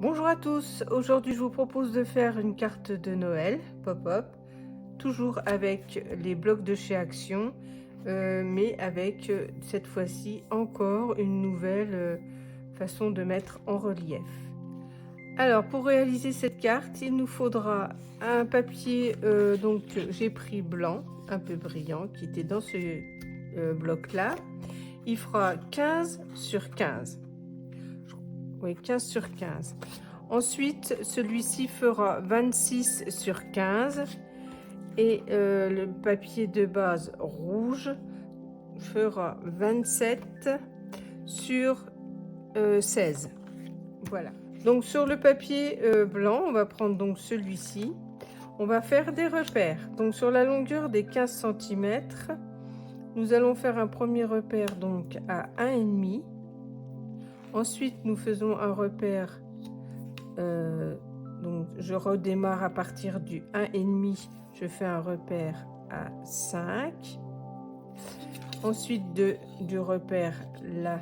Bonjour à tous, aujourd'hui je vous propose de faire une carte de Noël pop-up, toujours avec les blocs de chez Action, mais avec cette fois-ci encore une nouvelle façon de mettre en relief. Alors pour réaliser cette carte, il nous faudra un papier, donc j'ai pris blanc, un peu brillant, qui était dans ce bloc-là. Il fera 15 sur 15. Oui, 15 sur 15. Ensuite, celui-ci fera 26 sur 15 et le papier de base rouge fera 27 sur 16. Voilà. Donc sur le papier blanc, on va prendre donc celui-ci. On va faire des repères. Donc sur la longueur des 15 cm, nous allons faire un premier repère donc à 1,5. Ensuite, nous faisons un repère, donc je redémarre à partir du 1,5, je fais un repère à 5. Ensuite, du repère là,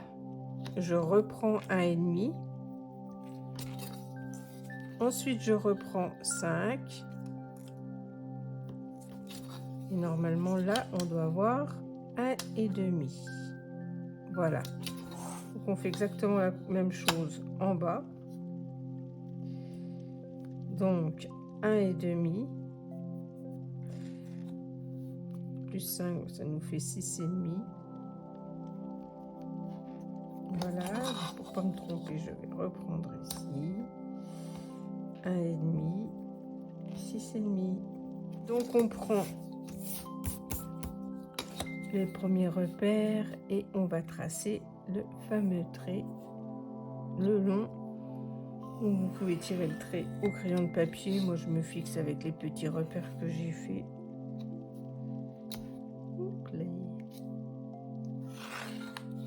je reprends 1,5. Ensuite, je reprends 5. Et normalement, là, on doit avoir 1,5. Voilà. Donc, on fait exactement la même chose en bas. Donc 1,5 plus 5, ça nous fait 6,5. Voilà, pour ne pas me tromper, je vais reprendre ici. 1,5, 6,5. Donc on prend les premiers repères et on va tracer le fameux trait le long. Vous pouvez tirer le trait au crayon de papier. Moi, je me fixe avec les petits repères que j'ai fait.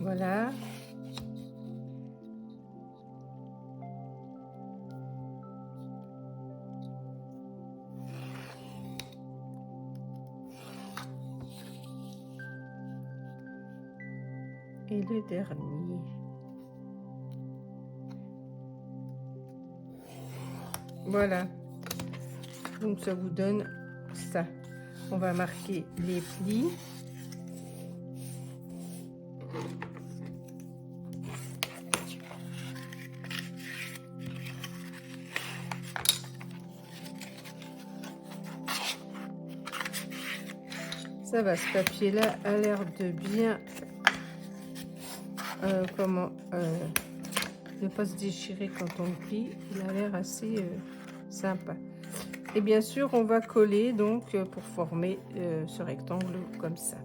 Voilà. Et le dernier. Voilà. Donc ça vous donne ça. On va marquer les plis. Ça va, ce papier-là a l'air de bien ne pas se déchirer quand on le plie. Il a l'air assez sympa. Et bien sûr, on va coller donc pour former ce rectangle comme ça.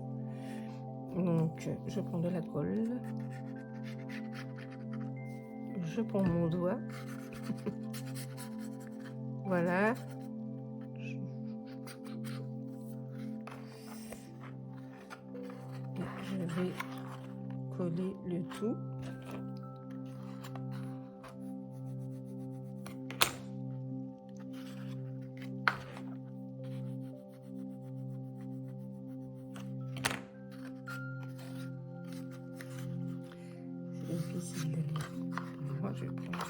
Donc, je prends de la colle. Je prends mon doigt. Voilà. Je vais coller le tout. C'est difficile de lire. Moi, je vais prendre.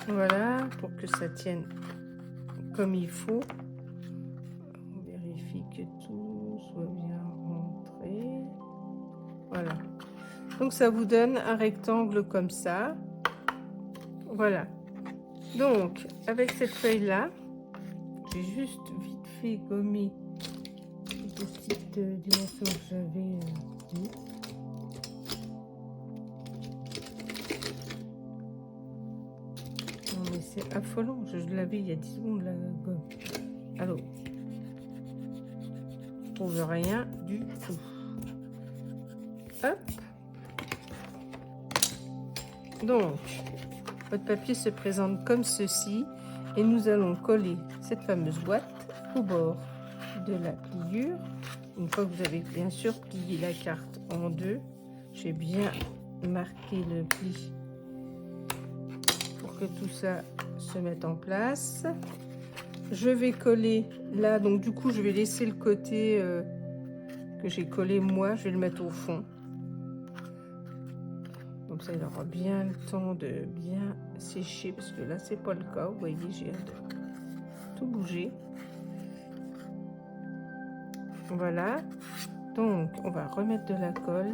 Voilà, pour que ça tienne comme il faut. On vérifie que tout soit bien rentré. Voilà. Donc ça vous donne un rectangle comme ça. Voilà. Donc avec cette feuille là, j'ai juste vite fait gommer les petites dimensions que j'avais mis. Non mais c'est affolant, je l'avais il y a 10 secondes la gomme. Alors, je trouve rien du tout. Hop. Donc, votre papier se présente comme ceci et nous allons coller cette fameuse boîte au bord de la pliure. Une fois que vous avez bien sûr plié la carte en deux, j'ai bien marqué le pli pour que tout ça se mette en place. Je vais coller là, donc du coup je vais laisser le côté que j'ai collé moi, je vais le mettre au fond. Comme ça, il aura bien le temps de bien sécher, parce que là, c'est pas le cas. Vous voyez, j'ai tout bougé. Voilà. Donc, on va remettre de la colle.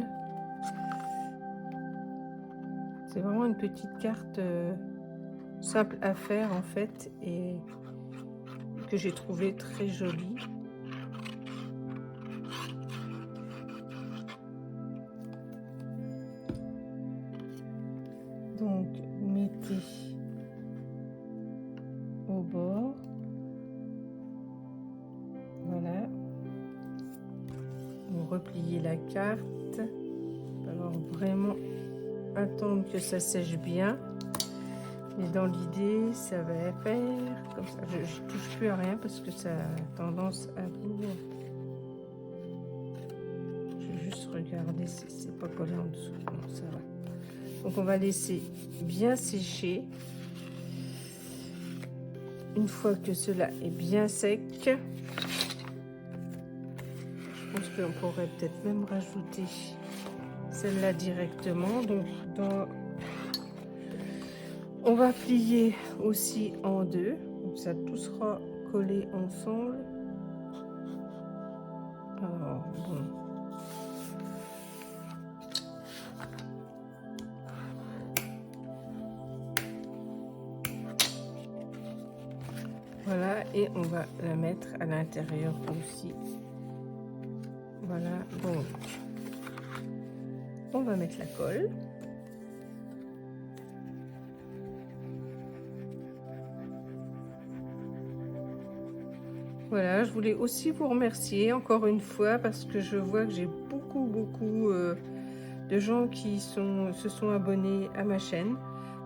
C'est vraiment une petite carte simple à faire, en fait, et que j'ai trouvé très jolie. Donc, vous mettez au bord. Voilà. Vous repliez la carte. Alors, vraiment attendre que ça sèche bien. Mais dans l'idée, ça va faire comme ça. Je ne touche plus à rien parce que ça a tendance à vous... Je vais juste regarder si c'est pas collé en dessous. Non, ça va. Donc, on va laisser bien sécher. Une fois que cela est bien sec, je pense qu'on pourrait peut-être même rajouter celle-là directement. Donc, on va plier aussi en deux. Donc, ça tout sera collé ensemble. Alors, bon. Voilà, et on va la mettre à l'intérieur aussi. Voilà, donc on va mettre la colle. Voilà, je voulais aussi vous remercier encore une fois parce que je vois que j'ai beaucoup de gens qui se sont abonnés à ma chaîne.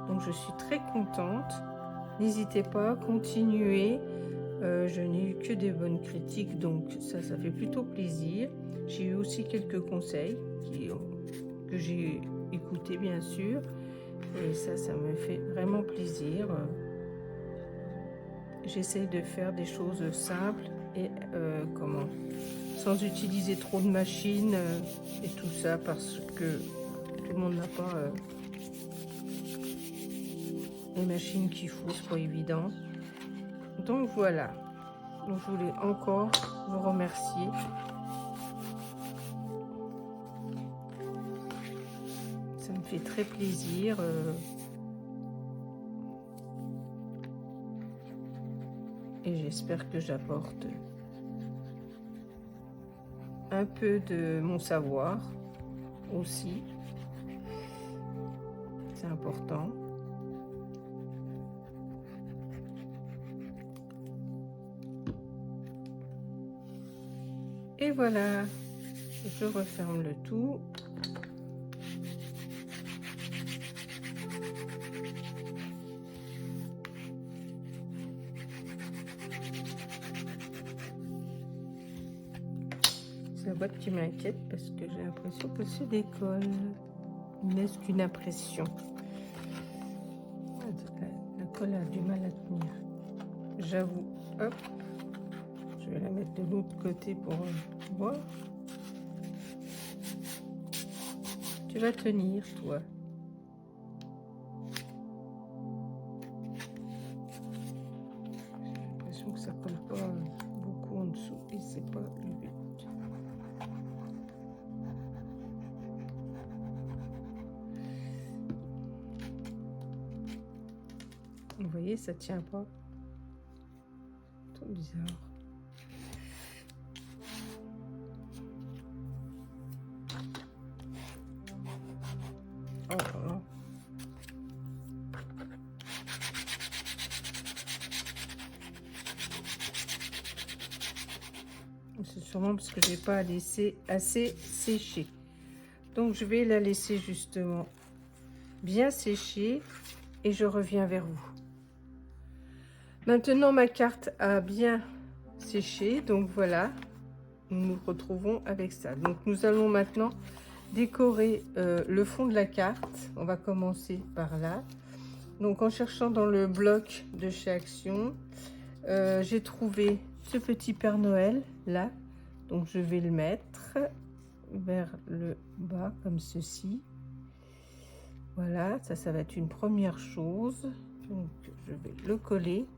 Donc je suis très contente. N'hésitez pas à continuer. Je n'ai eu que des bonnes critiques, donc ça fait plutôt plaisir. J'ai eu aussi quelques conseils que j'ai écoutés bien sûr, et ça me fait vraiment plaisir. J'essaye de faire des choses simples et sans utiliser trop de machines et tout ça, parce que tout le monde n'a pas les machines qu'il faut, c'est pas évident. Donc voilà, donc, je voulais encore vous remercier. Ça me fait très plaisir. Et j'espère que j'apporte un peu de mon savoir aussi. C'est important. Et voilà, je referme le tout. C'est la boîte qui m'inquiète parce que j'ai l'impression que se décolle. N'est-ce qu'une impression? La colle a du mal à tenir. J'avoue. Hop. Je vais la mettre de l'autre côté pour voir. Tu vas tenir, toi. J'ai l'impression que ça colle pas beaucoup en dessous et c'est pas le but. Vous voyez, ça tient pas. Trop bizarre. Oh là là. C'est sûrement parce que je n'ai pas laissé assez sécher. Donc je vais la laisser justement bien sécher et je reviens vers vous. Maintenant ma carte a bien séché, donc voilà, nous nous retrouvons avec ça. Donc nous allons maintenant décorer le fond de la carte. On va commencer par là. Donc en cherchant dans le bloc de chez Action, j'ai trouvé ce petit Père Noël là. Donc je vais le mettre vers le bas comme ceci. Voilà, ça va être une première chose. Donc, je vais le coller.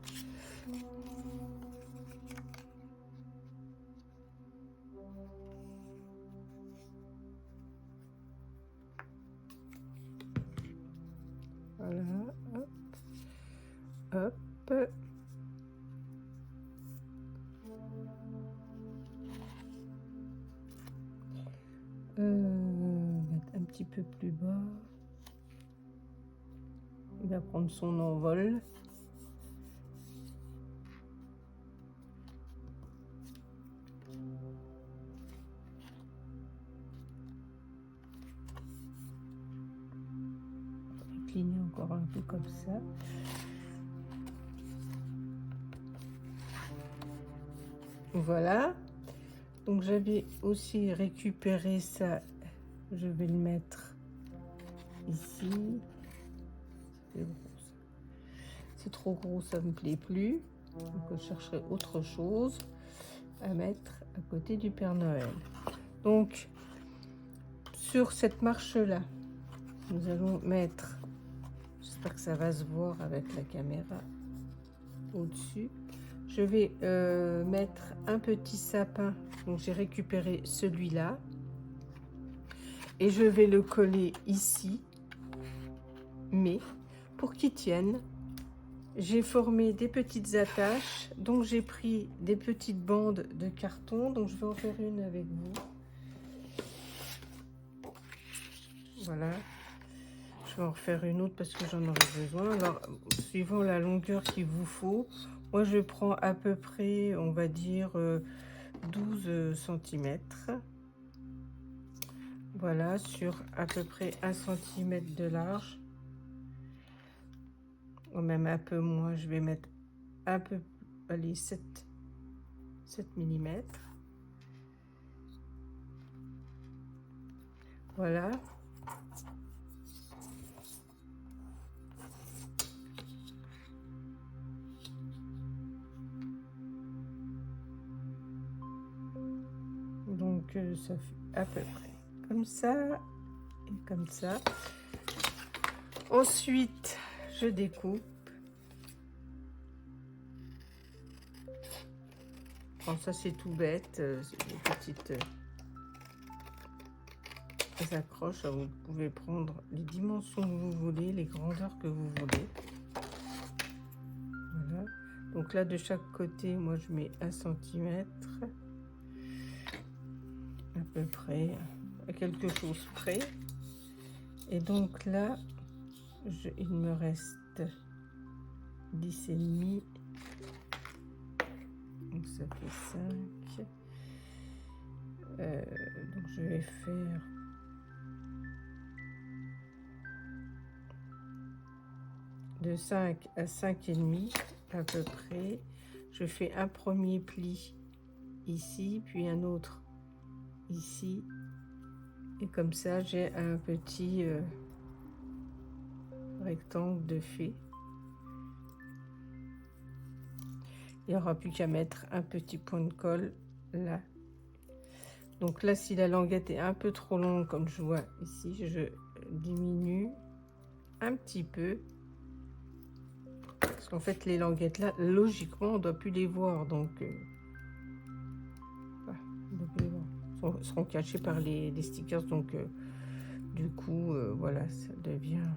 Voilà, hop, hop. Mettre un petit peu plus bas. Il va prendre son envol. Incliner encore un peu comme ça. Voilà. Donc j'avais aussi récupéré ça. Je vais le mettre ici. C'est trop gros, ça me plaît plus. Donc je chercherai autre chose à mettre à côté du Père Noël. Donc sur cette marche là, nous allons mettre, j'espère que ça va se voir avec la caméra au-dessus, je vais mettre un petit sapin. Donc j'ai récupéré celui-là et je vais le coller ici, mais pour qu'il tienne, j'ai formé des petites attaches. Donc j'ai pris des petites bandes de carton, donc je vais en faire une avec vous. Voilà, je vais en refaire une autre parce que j'en aurai besoin. Alors suivant la longueur qu'il vous faut, moi je prends à peu près, on va dire 12 cm. Voilà, sur à peu près 1 cm de large, ou même un peu moins. Je vais mettre un peu, allez, 7 mm. Voilà. Donc ça fait à peu près comme ça et comme ça. Ensuite je découpe. Bon, ça c'est tout bête, c'est des petites accroches. Vous pouvez prendre les dimensions que vous voulez, les grandeurs que vous voulez. Voilà. Donc là de chaque côté, moi je mets 1 cm à peu près, à quelque chose près. Et donc là il me reste 10,5, donc ça fait 5. Donc je vais faire de 5 à 5,5 à peu près. Je fais un premier pli ici, puis un autre ici, et comme ça j'ai un petit rectangle de fée. Il n'y aura plus qu'à mettre un petit point de colle là. Donc là, si la languette est un peu trop longue, comme je vois ici, je diminue un petit peu. Parce qu'en fait, les languettes là, logiquement, on ne doit plus les voir. Donc, on doit plus les voir. Elles seront cachées par les stickers. Donc, du coup, voilà, ça devient...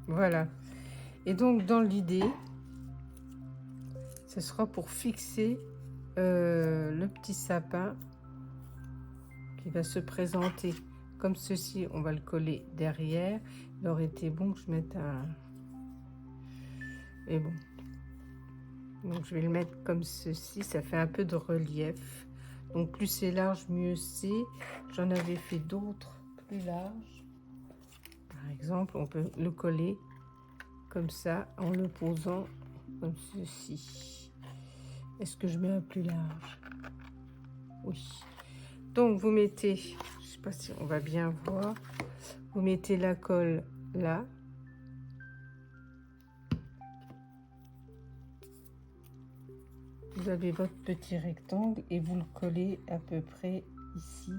Voilà. Et donc, dans l'idée, ce sera pour fixer le petit sapin qui va se présenter comme ceci. On va le coller derrière. Il aurait été bon que je mette un... Mais bon. Donc, je vais le mettre comme ceci. Ça fait un peu de relief. Donc, plus c'est large, mieux c'est. J'en avais fait d'autres plus larges. Par exemple, on peut le coller comme ça en le posant comme ceci. Est-ce que je mets un plus large? Oui. Donc vous mettez, je sais pas si on va bien voir, vous mettez la colle là. Vous avez votre petit rectangle et vous le collez à peu près ici.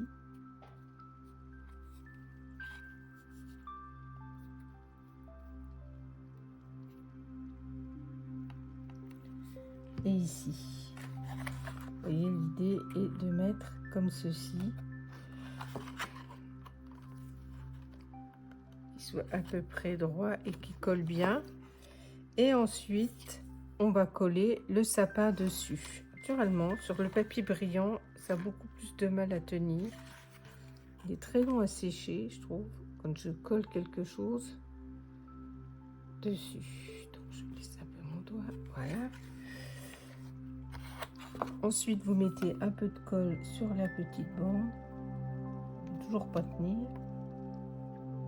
Et ici. Vous voyez, l'idée est de mettre comme ceci. Qu'il soit à peu près droit et qui colle bien. Et ensuite, on va coller le sapin dessus. Naturellement, sur le papier brillant, ça a beaucoup plus de mal à tenir. Il est très long à sécher, je trouve, quand je colle quelque chose dessus. Donc, je glisse un peu mon doigt, voilà. Ensuite, vous mettez un peu de colle sur la petite bande. Toujours pas tenir.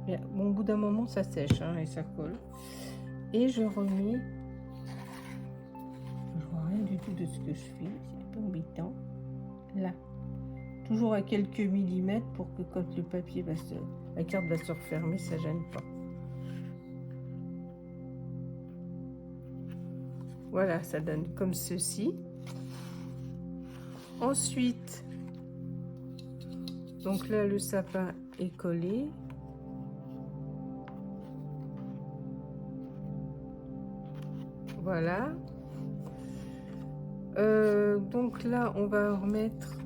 Mais bon, au bout d'un moment, ça sèche hein, et ça colle. Et je remets. Je vois rien du tout de ce que je fais. C'est un peu embêtant. Là. Toujours à quelques millimètres pour que quand le papier va la carte va se refermer, ça gêne pas. Voilà, ça donne comme ceci. Ensuite, donc là, le sapin est collé. Voilà. Donc là, on va remettre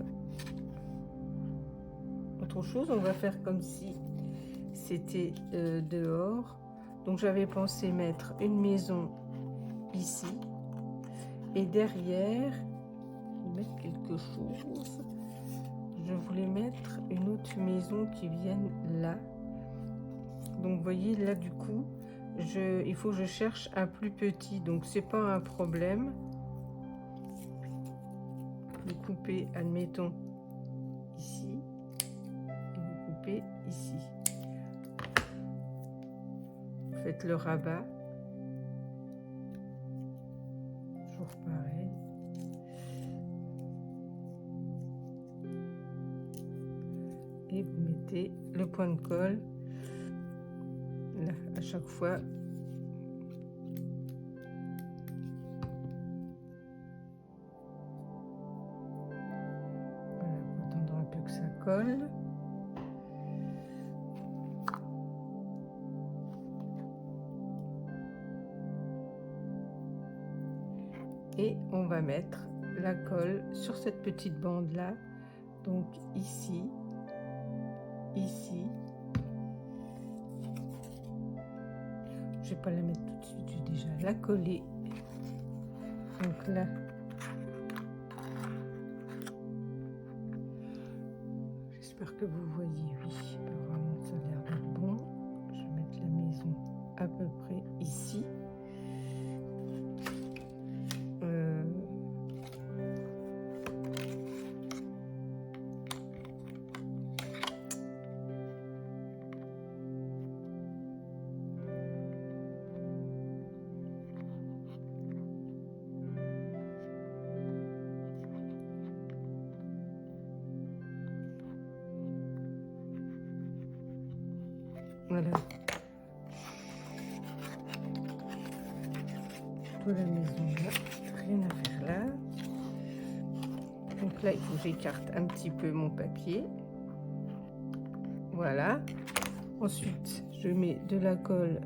autre chose. On va faire comme si c'était dehors. Donc j'avais pensé mettre une maison ici. Et derrière, mettre quelque chose. Je voulais mettre une autre maison qui vienne là. Donc vous voyez là du coup, il faut que je cherche un plus petit. Donc c'est pas un problème. Vous coupez, admettons, ici. Et vous coupez ici. Vous faites le rabat. Toujours pareil. Et vous mettez le point de colle là à chaque fois. Voilà, on va attendre un peu que ça colle. Et on va mettre la colle sur cette petite bande là, donc ici, ici. Je vais pas la mettre tout de suite, j'ai déjà la coller. Donc là, j'espère que vous voyez, oui, apparemment ça a l'air d'être bon. Je vais mettre la maison à peu près ici. Voilà. Toute la maison là, rien à faire là. Donc là, il faut que j'écarte un petit peu mon papier. Voilà. Ensuite, je mets de la colle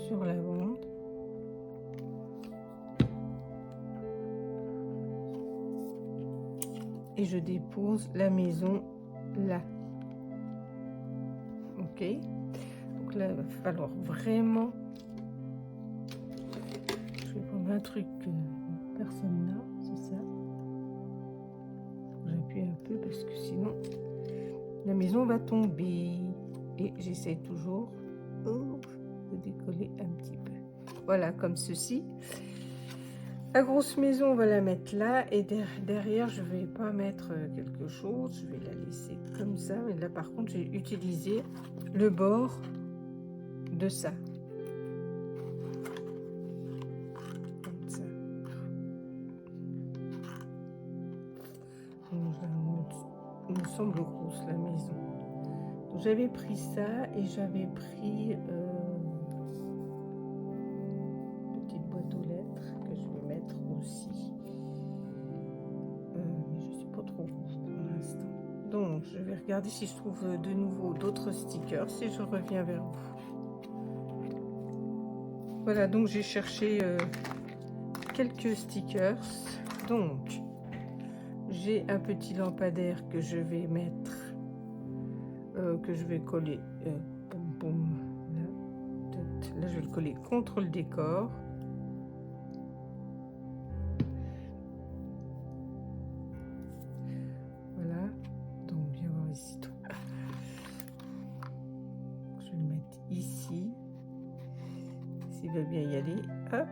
sur la bande. Et je dépose la maison là. Ok. Donc là, il va falloir vraiment... Je vais prendre un truc que personne n'a, c'est ça. J'appuie un peu parce que sinon la maison va tomber. Et j'essaie toujours de décoller un petit peu. Voilà, comme ceci. La grosse maison, on va la mettre là. Et derrière, je vais pas mettre quelque chose. Je vais la laisser comme ça. Mais là, par contre, j'ai utilisé le bord de ça. Comme ça. ressemble grosse la maison. Donc j'avais pris ça et j'avais pris une petite boîte aux lettres que je vais mettre aussi. Mais je suis pas trop rouge pour l'instant. Donc je vais regarder si je trouve de nouveau d'autres stickers et je reviens vers vous. Voilà, donc j'ai cherché quelques stickers. Donc j'ai un petit lampadaire que je vais mettre, que je vais coller, là je vais le coller contre le décor. Voilà, donc viens voir ici toi. Je vais le mettre ici, s'il veut bien y aller. Hop,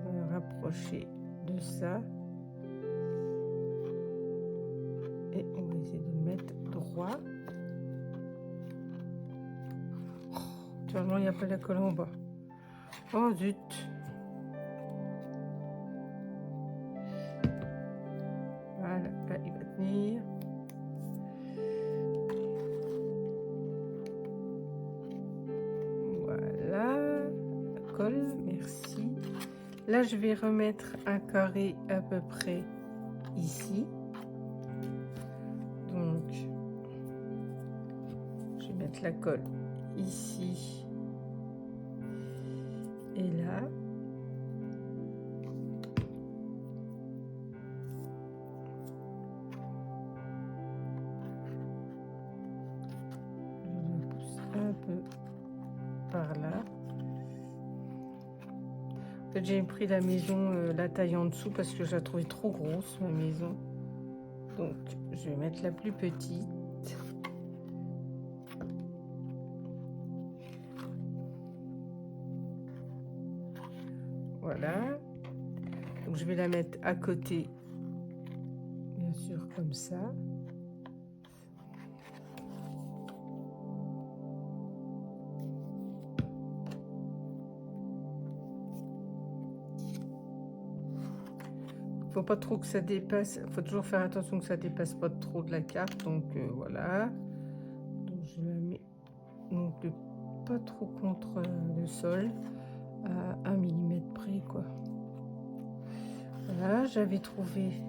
on va rapprocher de ça. Et on va essayer de le mettre droit. Sûrement il n'y a pas la colle en bas. Oh zut! Voilà, là, il va tenir. Voilà, la colle, merci. Là, je vais remettre un carré à peu près ici. Donc, je vais mettre la colle ici et là. Je le pousse un peu par là. En fait, j'ai pris la maison, la taille en dessous parce que je la trouvais trop grosse, ma maison. Donc, je vais mettre la plus petite. Voilà. Donc, je vais la mettre à côté, bien sûr, comme ça. Faut pas trop que ça dépasse, faut toujours faire attention que ça dépasse pas trop de la carte. Donc voilà, donc je la mets non plus pas trop contre le sol, à 1 mm près quoi. Voilà, j'avais trouvé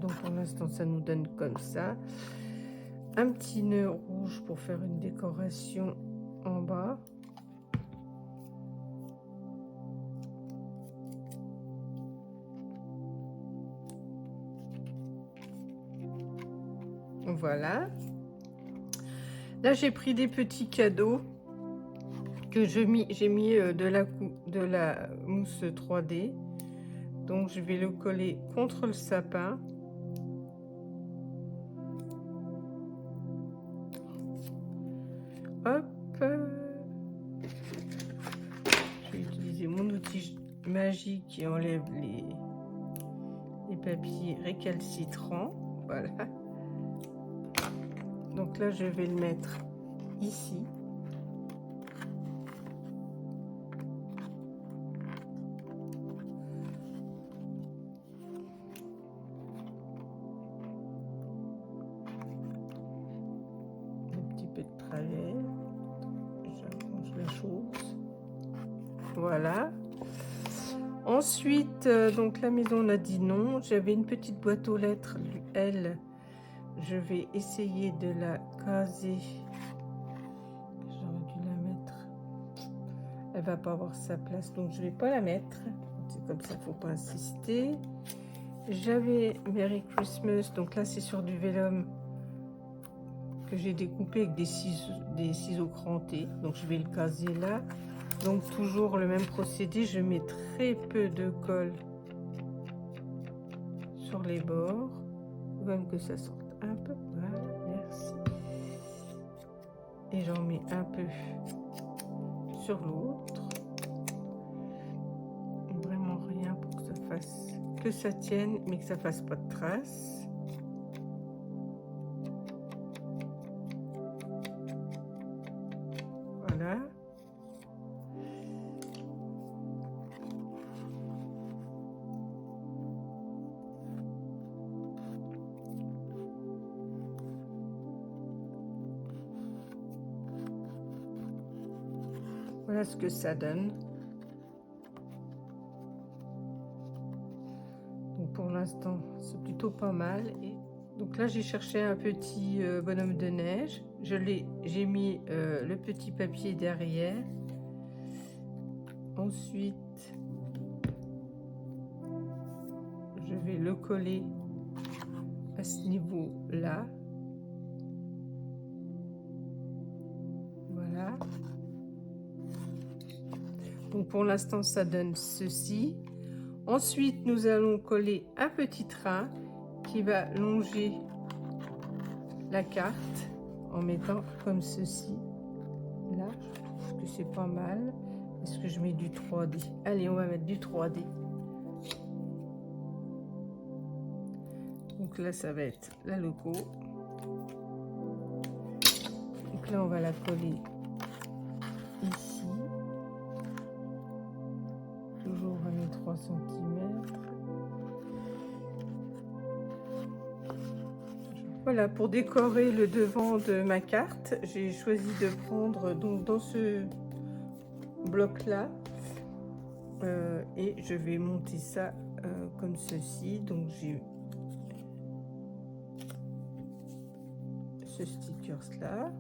donc pour l'instant ça nous donne comme ça un petit nœud rouge pour faire une décoration en bas. Voilà. Là, j'ai pris des petits cadeaux que j'ai mis de la mousse 3D. Donc, je vais le coller contre le sapin. Hop. Je vais utiliser mon outil magique qui enlève les papiers récalcitrants. Voilà. Donc là, je vais le mettre ici. Un petit peu de travers. J'arrange la chose. Voilà. Ensuite, donc la maison, on a dit non. J'avais une petite boîte aux lettres, elle. Je vais essayer de la caser. J'aurais dû la mettre. Elle va pas avoir sa place, donc je vais pas la mettre. C'est comme ça, faut pas insister. J'avais Merry Christmas, donc là c'est sur du vélum que j'ai découpé avec des ciseaux crantés. Donc je vais le caser là. Donc toujours le même procédé, je mets très peu de colle sur les bords, comme que ça sorte un peu. Voilà, merci. Et j'en mets un peu sur l'autre. Vraiment rien pour que ça fasse, que ça tienne, mais que ça fasse pas de traces. Voilà. Voilà ce que ça donne. Donc pour l'instant, c'est plutôt pas mal. Et donc là, j'ai cherché un petit bonhomme de neige. J'ai mis le petit papier derrière. Ensuite, je vais le coller à ce niveau-là. Voilà. Donc pour l'instant, ça donne ceci. Ensuite, nous allons coller un petit train qui va longer la carte en mettant comme ceci. Là, je trouve que c'est pas mal. Est-ce que je mets du 3D? Allez, on va mettre du 3D. Donc là, ça va être la logo. Donc là, on va la coller ici. Toujours 23 cm. Voilà, pour décorer le devant de ma carte, j'ai choisi de prendre donc dans ce bloc là et je vais monter ça comme ceci. Donc j'ai ce sticker là.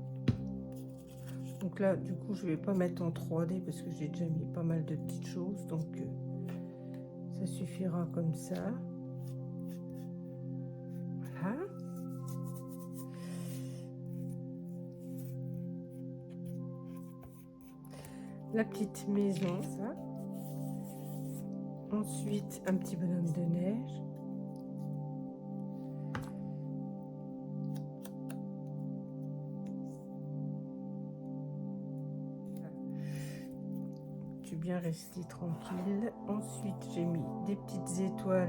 Donc là, du coup, je vais pas mettre en 3D parce que j'ai déjà mis pas mal de petites choses, donc ça suffira comme ça. Voilà. La petite maison, ça. Ensuite, un petit bonhomme de neige. Je suis bien restée tranquille. Ensuite, j'ai mis des petites étoiles.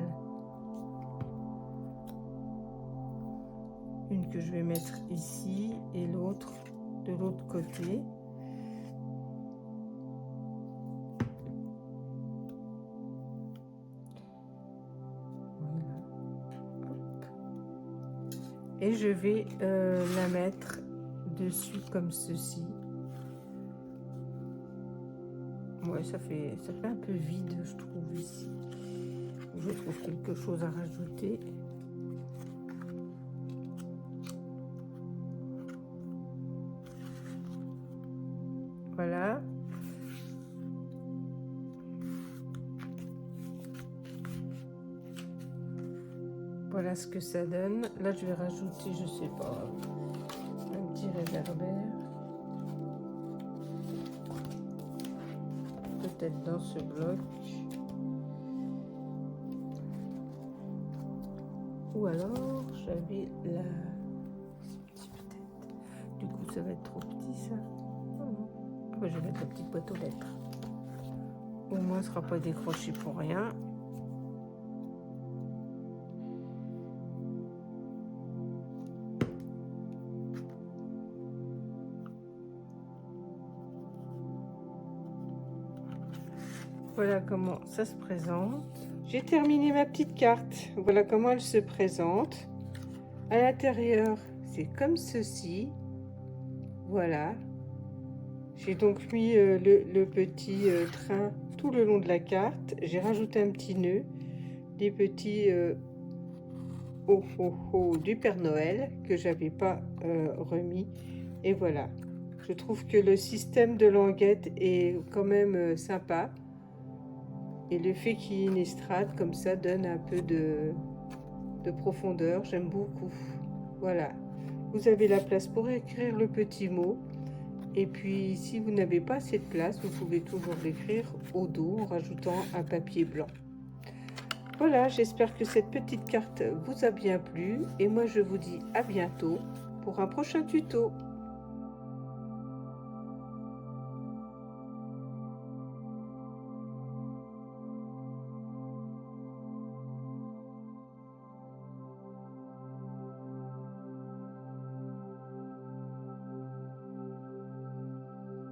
Une que je vais mettre ici et l'autre de l'autre côté. Et je vais la mettre dessus comme ceci. Ouais, ça fait un peu vide, je trouve, ici. Je trouve quelque chose à rajouter. Voilà. Voilà ce que ça donne. Là, je vais rajouter, je sais pas, un petit réverbère. Peut-être dans ce bloc. Ou alors, j'avais la... peut-être. Du coup, ça va être trop petit, ça. Ah bah, je vais mettre la petite boîte aux lettres. Au moins, ce ne sera pas décroché pour rien. Voilà comment ça se présente. J'ai terminé ma petite carte. Voilà comment elle se présente. À l'intérieur, c'est comme ceci. Voilà. J'ai donc mis le petit train tout le long de la carte. J'ai rajouté un petit nœud, des petits oh oh oh du Père Noël que j'avais pas remis. Et voilà. Je trouve que le système de languette est quand même sympa. Et le fait qu'il y ait une estrade comme ça donne un peu de profondeur. J'aime beaucoup. Voilà. Vous avez la place pour écrire le petit mot. Et puis, si vous n'avez pas assez de place, vous pouvez toujours l'écrire au dos en rajoutant un papier blanc. Voilà, j'espère que cette petite carte vous a bien plu. Et moi, je vous dis à bientôt pour un prochain tuto.